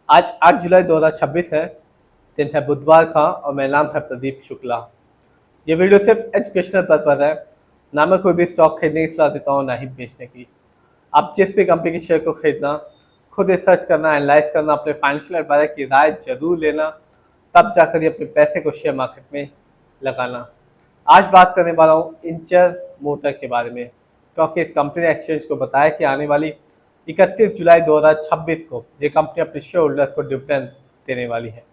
आज 8 जुलाई 2026 है। दिन है बुधवार का और मेरा नाम है प्रदीप शुक्ला। ये वीडियो सिर्फ एजुकेशनल पर्पज है। ना मैं कोई भी स्टॉक खरीदने की सलाह देता हूँ, ना ही बेचने की। आप जिस भी कंपनी के शेयर को खरीदना, खुद रिसर्च करना, एनालाइज करना, अपने फाइनेंशियल एडवाइजर की राय जरूर लेना, तब जाकर ही अपने पैसे को शेयर मार्केट में लगाना। आज बात करने वाला हूँ इंचर मोटर के बारे में, क्योंकि इस कंपनी ने एक्सचेंज को बताया कि आने वाली 31 जुलाई 2026 को ये कंपनी अपने शेयर होल्डर्स को डिविडेंड देने वाली है।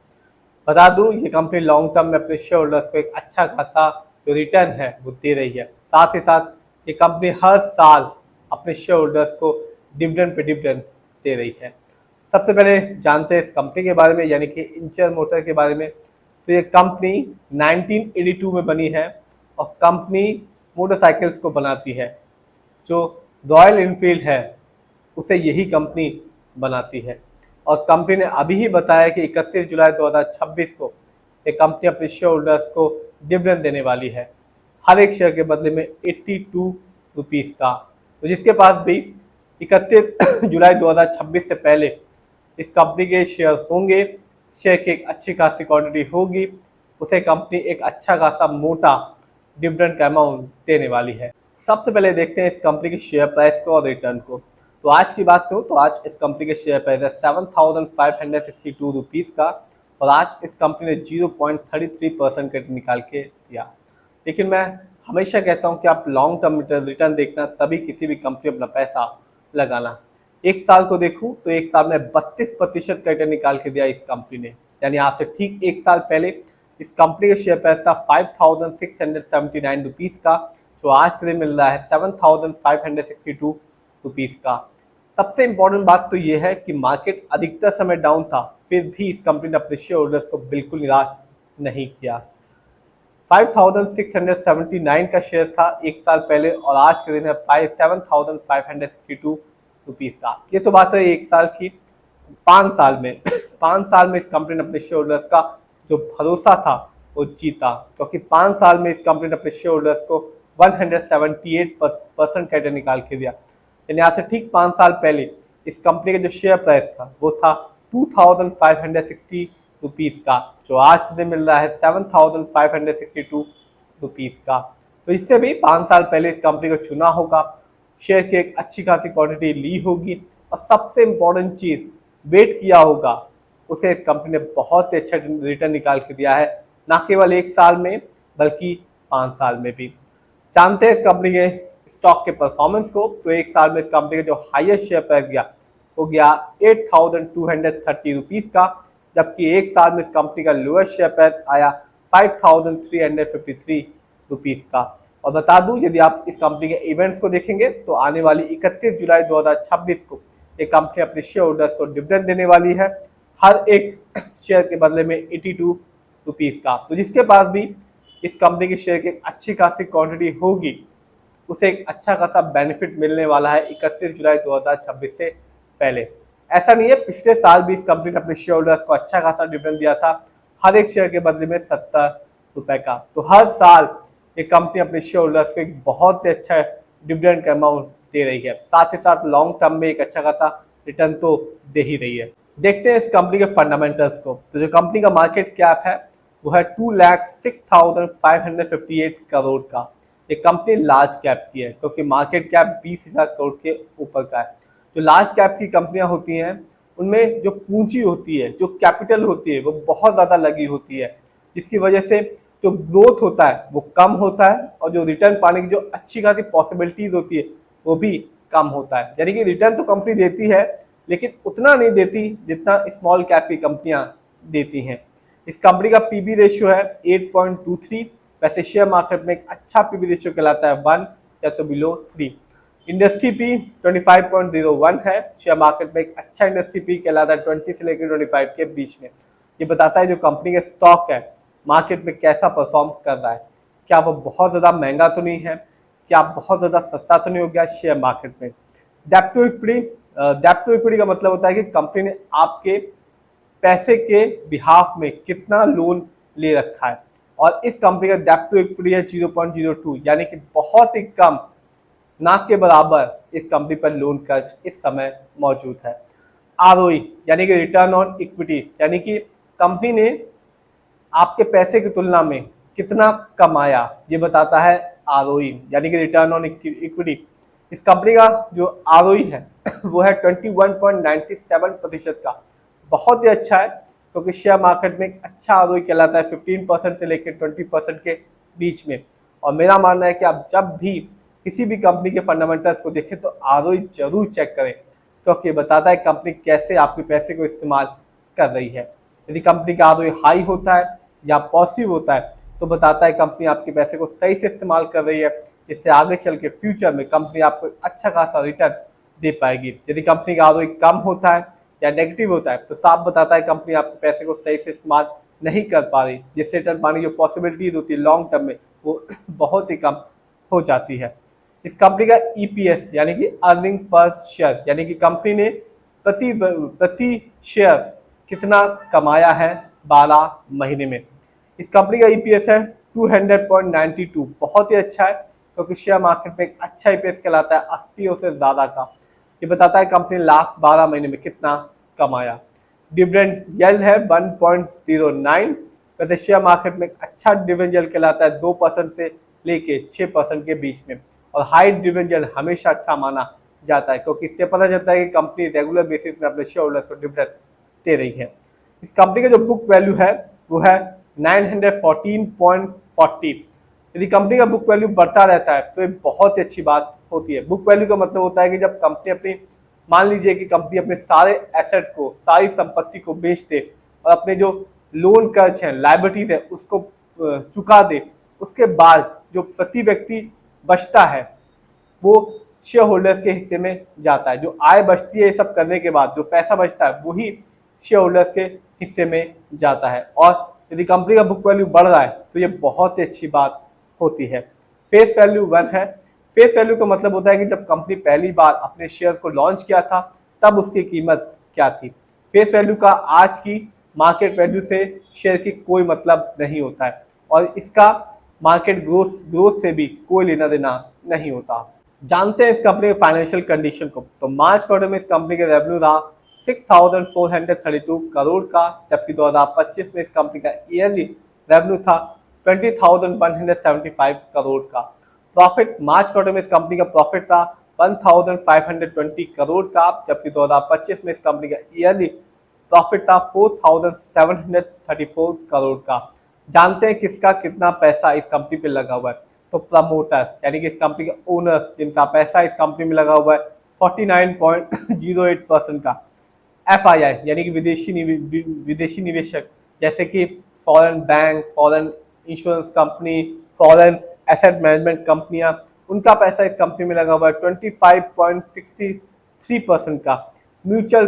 बता दूं, ये कंपनी लॉन्ग टर्म में अपने शेयर होल्डर्स को एक अच्छा खासा जो रिटर्न है वो दे रही है। साथ ही साथ ये कंपनी हर साल अपने शेयर होल्डर्स को डिविडेंड पे डिविडेंड दे रही है। सबसे पहले जानते हैं इस कंपनी के बारे में, यानी कि इंचर मोटर के बारे में। तो ये कंपनी 1982 में बनी है और कंपनी मोटरसाइकिल्स को बनाती है। जो रॉयल इनफील्ड है उसे यही कंपनी बनाती है। और कंपनी ने अभी ही बताया कि 31 जुलाई 2026 को ये कंपनी अपने शेयर होल्डर्स को डिविडेंड देने वाली है, हर एक शेयर के बदले में 82 रुपीज़ का। तो जिसके पास भी 31 जुलाई 2026 से पहले इस कंपनी के शेयर होंगे, शेयर की एक अच्छी खासी क्वांटिटी होगी, उसे कंपनी एक अच्छा खासा मोटा डिविडेंड का अमाउंट देने वाली है। सबसे पहले देखते हैं इस कंपनी की शेयर प्राइस को और रिटर्न को। तो आज की बात करूँ तो आज इस कंपनी के शेयर प्राइस है 7,562 रुपीज़ का, और आज इस कंपनी ने 0.33% का निकाल के दिया। लेकिन मैं हमेशा कहता हूँ कि आप लॉन्ग टर्म रिटर्न देखना, तभी किसी भी कंपनी अपना पैसा लगाना। एक साल को देखूँ तो एक साल में 32% का रिटर्न निकाल के दिया इस कंपनी ने। यानी आज से ठीक एक साल पहले इस कंपनी का शेयर प्राइस था 5,679 रुपीज़ का, जो आज के दिन मिल रहा है 7,562 रुपीज़ का। सबसे इंपॉर्टेंट बात तो ये है कि मार्केट अधिकतर समय डाउन था, फिर भी इस कंपनी ने अपने शेयर होल्डर्स को बिल्कुल निराश नहीं किया। 5,679 का शेयर था एक साल पहले, और आज के दिन है 7,562 रुपीज़ का। ये तो बात है एक साल की। 5 साल में 5 साल में इस कंपनी ने अपने शेयर होल्डर्स का जो भरोसा था वो जीता, क्योंकि 5 साल में इस कंपनी ने अपने शेयर होल्डर्स को 178% का रिटर्न निकाल के दिया। यानी आज से ठीक 5 साल पहले इस कंपनी का जो शेयर प्राइस था वो था 2,560 रुपीज़ का, जो आज के दिन मिल रहा है 7,562 रुपीज़ का। तो इससे भी 5 साल पहले इस कंपनी को चुना होगा, शेयर की एक अच्छी खासी क्वांटिटी ली होगी, और सबसे इम्पोर्टेंट चीज़ वेट किया होगा, उसे इस कंपनी ने बहुत ही अच्छा रिटर्न निकाल के दिया है, ना केवल एक साल में बल्कि 5 साल में भी। जानते हैं इस कंपनी के स्टॉक के परफॉर्मेंस को। तो एक साल में इस कंपनी का जो हाईएस्ट शेयर प्राइस गया वो गया 8,230 रुपीज़ का, जबकि एक साल में इस कंपनी का लोएस्ट शेयर प्राइस आया 5,353 रुपीज़ का। और बता दूं, यदि आप इस कंपनी के इवेंट्स को देखेंगे तो आने वाली 31 जुलाई 2026 को ये कंपनी अपने शेयर होल्डर्स को डिविडेंड देने वाली है, हर एक शेयर के बदले में 82 रुपीज़ का। तो जिसके पास भी इस कंपनी के शेयर की अच्छी खासी क्वांटिटी होगी, उसे एक अच्छा खासा बेनिफिट मिलने वाला है 31 जुलाई 2026 से पहले। ऐसा नहीं है, पिछले साल भी इस कंपनी ने अपने शेयर होल्डर्स को अच्छा खासा डिविडेंड दिया था, हर एक शेयर के बदले में 70 रुपए का। तो हर साल ये कंपनी अपने शेयर होल्डर्स को एक बहुत ही अच्छा डिविडेंड का अमाउंट दे रही है, साथ ही साथ लॉन्ग टर्म में एक अच्छा खासा रिटर्न तो दे ही रही है। देखते हैं इस कंपनी के फंडामेंटल्स को। तो जो कंपनी का मार्केट कैप है वो है 2,06,558 करोड़ का। ये कंपनी लार्ज कैप की है, क्योंकि मार्केट कैप 20,000 करोड़ के ऊपर का है। जो लार्ज कैप की कंपनियां होती हैं उनमें जो पूंजी होती है, जो कैपिटल होती है, वो बहुत ज़्यादा लगी होती है, जिसकी वजह से जो ग्रोथ होता है वो कम होता है, और जो रिटर्न पाने की जो अच्छी खासी पॉसिबिलिटीज होती है वो भी कम होता है। यानी कि रिटर्न तो कंपनी देती है, लेकिन उतना नहीं देती जितना स्मॉल कैप की कंपनियां देती हैं। इस कंपनी का पीबी रेशियो है 8.23। वैसे शेयर मार्केट में एक अच्छा पीबी रेशियो कहलाता है 1 या तो बिलो 3। इंडस्ट्री पी 25.01 है। शेयर मार्केट में एक अच्छा इंडस्ट्री पी कहलाता है 20 से लेकर 25 के बीच में। ये बताता है जो कंपनी का स्टॉक है मार्केट में कैसा परफॉर्म कर रहा है, क्या वो बहुत ज़्यादा महंगा तो नहीं है, क्या बहुत ज़्यादा सस्ता तो नहीं हो गया शेयर मार्केट में। डेप्ट to equity, dept to equity का मतलब होता है कि कंपनी ने आपके पैसे के बिहाफ में कितना लोन ले रखा है, और इस कंपनी का डेप्ट टू इक्विटी है 0.02, यानी कि बहुत ही कम, ना के बराबर इस कंपनी पर लोन खर्च इस समय मौजूद है। आरओई यानी कि रिटर्न ऑन इक्विटी, यानी कि कंपनी ने आपके पैसे की तुलना में कितना कमाया, ये बताता है आरओई यानी कि रिटर्न ऑन इक्विटी। इस कंपनी का जो आरओई है वो है 21.97% का, बहुत ही अच्छा है, क्योंकि शेयर मार्केट में एक अच्छा आरओई कहलाता है 15% से लेकर 20% के बीच में। और मेरा मानना है कि आप जब भी किसी भी कंपनी के फंडामेंटल्स को देखें तो आरओई जरूर चेक करें, क्योंकि ये बताता है कंपनी कैसे आपके पैसे को इस्तेमाल कर रही है। यदि कंपनी का आरओई हाई होता है या पॉजिटिव होता है तो बताता है कंपनी आपके पैसे को सही से इस्तेमाल कर रही है, जिससे आगे चल के फ्यूचर में कंपनी आपको अच्छा खासा रिटर्न दे पाएगी। यदि कंपनी का आरओई कम होता है या नेगेटिव होता है तो साफ बताता है कंपनी आपके पैसे को सही से इस्तेमाल नहीं कर पा रही, जिससे रिटर्न पाने की जो पॉसिबिलिटीज होती है लॉन्ग टर्म में वो बहुत ही कम हो जाती है। इस कंपनी का ईपीएस यानी कि अर्निंग पर शेयर, यानी कि कंपनी ने प्रति शेयर कितना कमाया है 12 महीने में। इस कंपनी का ईपीएस है 200.92, बहुत ही अच्छा है, क्योंकि शेयर मार्केट में एक अच्छा ईपीएस कहलाता है 80 से ज़्यादा का। ये बताता है कंपनी ने लास्ट 12 महीने में कितना कमाया। डिविडेंड यील्ड है 1.09, वैसे शेयर मार्केट में एक अच्छा डिविडेंड यील्ड कहलाता है 2% से लेके 6% के बीच में। और हाई डिविडेंड यील्ड हमेशा अच्छा माना जाता है, क्योंकि इससे पता चलता है कि कंपनी रेगुलर बेसिस में अपने शेयर होल्डर्स को डिविडेंड दे रही है। इस कंपनी का जो बुक वैल्यू है वो है 914.40। यदि कंपनी का बुक वैल्यू बढ़ता रहता है तो ये बहुत ही अच्छी बात होती है। बुक वैल्यू का मतलब होता है कि जब कंपनी अपनी, मान लीजिए कि कंपनी अपने सारे एसेट को, सारी संपत्ति को बेच दे और अपने जो लोन कर्ज है, लायबिलिटीज है, उसको चुका दे, उसके बाद जो प्रति व्यक्ति बचता है वो शेयर होल्डर्स के हिस्से में जाता है। जो आय बचती है ये सब करने के बाद जो पैसा बचता है वही शेयर होल्डर्स के हिस्से में जाता है। और यदि कंपनी का बुक वैल्यू बढ़ रहा है तो ये बहुत ही अच्छी बात होती है। फेस वैल्यू 1 है। फेस वैल्यू का मतलब होता है कि जब कंपनी पहली बार अपने शेयर को लॉन्च किया था तब उसकी कीमत क्या थी। फेस वैल्यू का आज की मार्केट वैल्यू से शेयर की कोई मतलब नहीं होता है, और इसका मार्केट ग्रोथ से भी कोई लेना देना नहीं होता। जानते हैं इस कंपनी के फाइनेंशियल कंडीशन को। तो मार्च क्वार्टर में इस कंपनी के रेवेन्यू रहा 6,432 करोड़ का, जबकि 2025 में इस कंपनी का ईयरली रेवेन्यू था 20,175 करोड़ का। प्रॉफिट मार्च क्वार्टर में इस कंपनी का प्रॉफिट था 1,520 करोड़ का, जबकि 2025 में इस कंपनी का ईयरली प्रॉफिट था 4,734 करोड़ का। जानते हैं किसका कितना पैसा इस कंपनी पे लगा हुआ है। तो प्रमोटर यानी कि इस कंपनी के ओनर्स, जिनका पैसा इस कंपनी में लगा हुआ है 49.08% का। एफआईआई यानी कि विदेशी निवेशक, जैसे कि foreign bank, foreign insurance company, foreign asset management कंपनियां, उनका पैसा इस कंपनी में लगा हुआ है 25.63% का। म्यूचुअल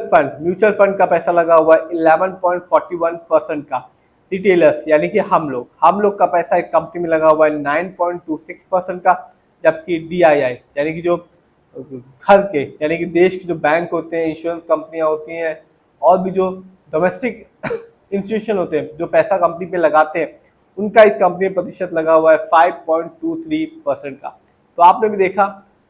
फंड का पैसा लगा हुआ है 11.41% का। रिटेलर्स यानी कि हम लोग का पैसा इस कंपनी में लगा हुआ है 9.26% का, जबकि डीआईआई यानी कि जो घर के, यानी कि देश के जो बैंक होते हैं, इंश्योरेंस कंपनियां होती हैं, और भी जो डोमेस्टिक इंस्टीट्यूशन होते हैं जो पैसा कंपनी पे लगाते हैं, उनका इस कंपनी में प्रतिशत लगा हुआ है 5.23% का। तो आपने भी देखा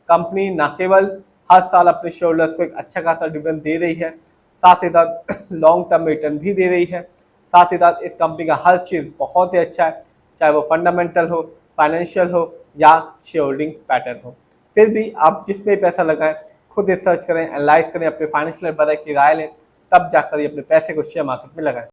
कंपनी न केवल हर साल अपने शेयर होल्डर्स को एक अच्छा खासा डिविडेंड दे रही है, साथ ही साथ लॉन्ग टर्म रिटर्न भी दे रही है। साथ ही साथ इस कंपनी का हर चीज़ बहुत ही अच्छा है, चाहे वो फंडामेंटल हो, फाइनेंशियल हो या शेयर होल्डिंग पैटर्न हो। फिर भी आप जिसमें पैसा लगाएं खुद रिसर्च करें, एनालाइज करें, अपने फाइनेंशियल एडवाइजर की राय लें, तब जाकर ये अपने पैसे को शेयर मार्केट में लगाएं।